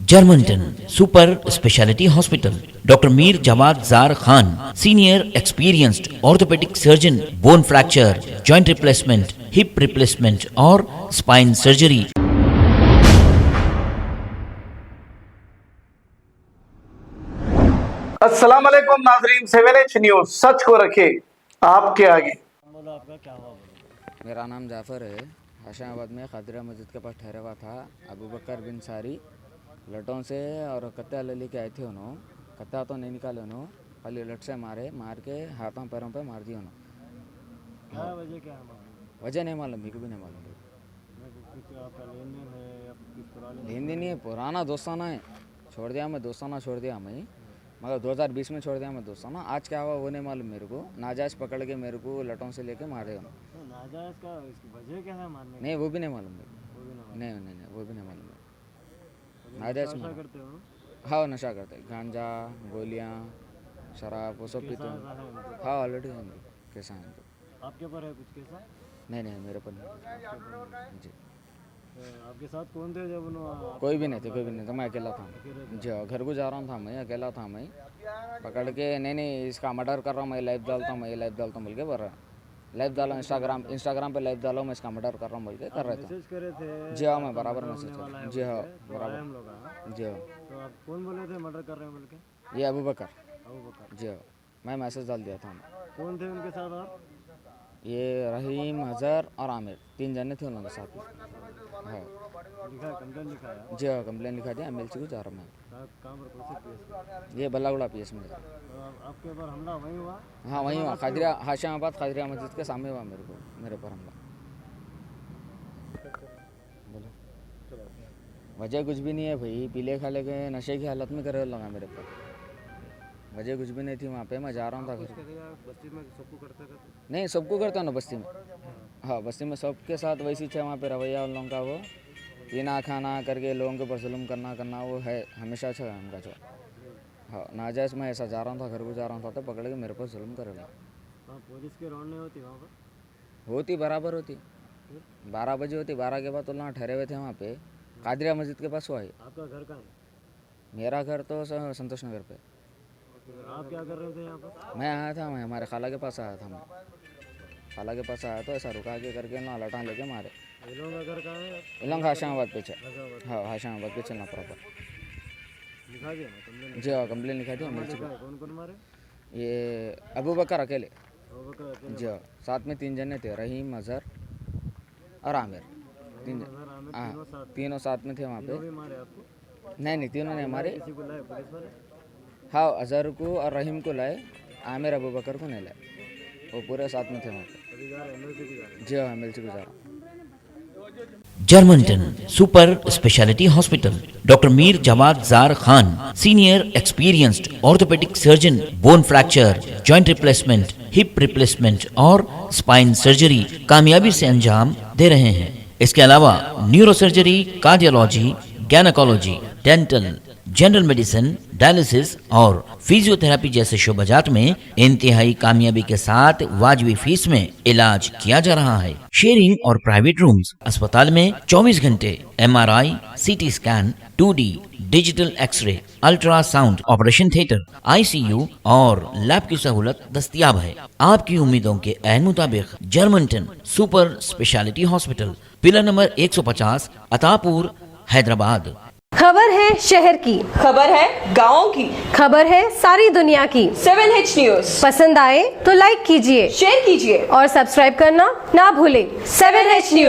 Germanton super speciality hospital, doctor Mir Jawad Zar Khan, senior experienced orthopaedic surgeon, bone fracture, joint replacement, hip replacement और spine surgery. अस्सलाम वालेकुम नाजरीन, 7H news सच को रखे आपके आगे। बोलो, आपका क्या हुआ? बोलो। मेरा नाम जाफ़र है। हाशियाबाद में खादरिया मस्जिद के पास ठहरा हुआ था। अबू बकर बिन सारी लटों से और कत्ता लेके आए थे। उन्होंने कत्ता तो नहीं निकाले, उन्होंने खाली लट से मार के हाथों पैरों पे मार दिया उन्होंने। क्या वजह क्या है? वजह नहीं मालूम, मेरे को भी नहीं मालूम। कुछ आपका लेन देन है या कुछ पुराने? लेन देन नहीं है, पुराना दोस्ताना है। छोड़ दिया मैं, दोस्ताना छोड़ दिया मैं, मगर 2020 में छोड़ दिया मैं दोस्ताना। आज क्या हुआ वो नहीं मालूम मेरे को। नाजायज़ पकड़ के मेरे को लटों से लेके मार दिया उन्होंने। नाजायज़ का इसकी वजह क्या है मारने की? नहीं वो भी नहीं मालूम मेरे को। वो भी ना नहीं नहीं नहीं वो भी नहीं मालूम मेरे को। नाजायज़ नशा करते हो? हाँ नशा करते, गांजा, गोलियाँ, शराब वो सब पीते हैं। हाँ ऑलरेडी कैसा है तो। आपके ऊपर है कुछ कैसा? नहीं नहीं मेरे पर नहीं जी। आपके साथ कौन थे जब उन्होंने? कोई भी नहीं थे, कोई भी नहीं था, मैं अकेला था जी। घर को जा रहा था मैं, अकेला था मैं। पकड़ के नहीं इसका मर्डर कर रहा हूँ मैं, लाइव डालता हूँ मैं, लाइव डालता हूँ बोल के बोल रहा। लाइव डालो इंस्टाग्राम पे लाइव डालो, मैं इसका मर्डर कर रहा हूँ बोल के कर रहे थे। मैसेज करे थे? जी हाँ मैं बराबर मैसेज कर, जी हाँ बराबर हम लोग हाँ? जी हाँ। तो आप कौन बोले थे मर्डर कर रहे हैं बोल के? ये अबू बकर अबू बकर। जी हाँ, मैं मैसेज डाल दिया था। कौन थे उनके साथ आप? ये रहीम, अजहर और आमिर, 3 जने थे उन लोगों के साथ में। हाँ लिखा है, कंप्लेन लिखा है? जी हाँ कंप्लेन लिखा दिया, MLC को जा रहा मैं। कहाँ पर कौन से केस? ये बल्लागुड़ा PS में। तो आपके ऊपर हमला वहीं हुआ? हाँ वहीं हुआ, खादरिया हाशियाबाद खादरिया मस्जिद के सामने हुआ मेरे पर हमला। बोलो वजह कुछ भी नहीं है भाई, पीले खाले के नशे की हालत में करे लगा मेरे पर। वजह कुछ भी नहीं थी वहाँ पे, मैं जा रहा था घर। बस्ती में सबको करते रहते? नहीं सबको करता हूँ ना बस्ती में। हाँ बस्ती में सबके साथ वैसी है वहाँ पे रवैया उन लोगों का। वो पीना खाना करके लोगों के ऊपर जुल्म करना वो है हमेशा अच्छा है उनका जो। हाँ नाजायज़ मैं ऐसा जा रहा था, घर को जा रहा था तो पकड़ के मेरे पर जुल्म करेगा। हाँ पुलिस की रौंड नहीं होती वहाँ पर? होती बराबर होती, 12 बजे होती। 12 के बाद तो वहाँ ठहरे हुए थे वहाँ पे कादरिया मस्जिद के पास हुआ है। आपका घर कहाँ है? मेरा घर तो संतोष नगर पे। आप क्या कर रहे थे यहाँ पर? मैं आया था, मैं हमारे खाला के पास आया था। मैं खाला के पास आया तो ऐसा रुका के करके ना लटान लेके मारे। ये लोगों का घर कहाँ है? इलंग हाशियाबाद पे चल। गाजियाबाद। हाँ हाशियाबाद पे चलना प्रॉपर। लिखा दिया ना कंप्लेन? जी हाँ कंप्लेन लिखा थी MLC को। कौन कौन मारे? ये अबू बकर अकेले। अबू बकर अकेले? जी हाँ साथ में 3 जने थे, रहीम, अजहर और आमिर। 3 जन अजहर, आमिर, हाँ तीनों साथ? तीनों साथ में थे वहाँ तीनों पे। भी मारे आपको? नहीं तीनों ने हमारे। किसी को लाए पुलिस वाले? हाँ अजहर को और रहीम को लाए, आमिर अबू बकर को नहीं लाए। वो पूरे साथ में थे वहाँ पे। अभी जा रहे हैं MLC को जा रहे हैं? जी हाँ MLC को जा रहा। Germanton super speciality hospital, doctor Mir Jawad Zar Khan, senior experienced orthopaedic surgeon, bone fracture, joint replacement, hip replacement और स्पाइन सर्जरी कामयाबी से अंजाम दे रहे हैं। इसके अलावा neuro surgery, cardiology, gynaecology, dental, general medicine, dialysis और फिजियोथेरेपी जैसे शोबाजात में इंतहाई कामयाबी के साथ वाजबी फीस में इलाज किया जा रहा है। शेयरिंग और प्राइवेट रूम्स, अस्पताल में 24 घंटे MRI, CT scan, 2D digital x-ray, ultrasound, operation theatre, ICU और लैब की सहूलत दस्तयाब है। आपकी उम्मीदों के ऐन मुताबिक Germanton super speciality hospital, pillar number 150, Attapur, Hyderabad. खबर है शहर की, खबर है गाँव की, खबर है सारी दुनिया की। 7H न्यूज पसंद आए तो लाइक कीजिए, शेयर कीजिए और सब्सक्राइब करना ना भूलें। 7H news.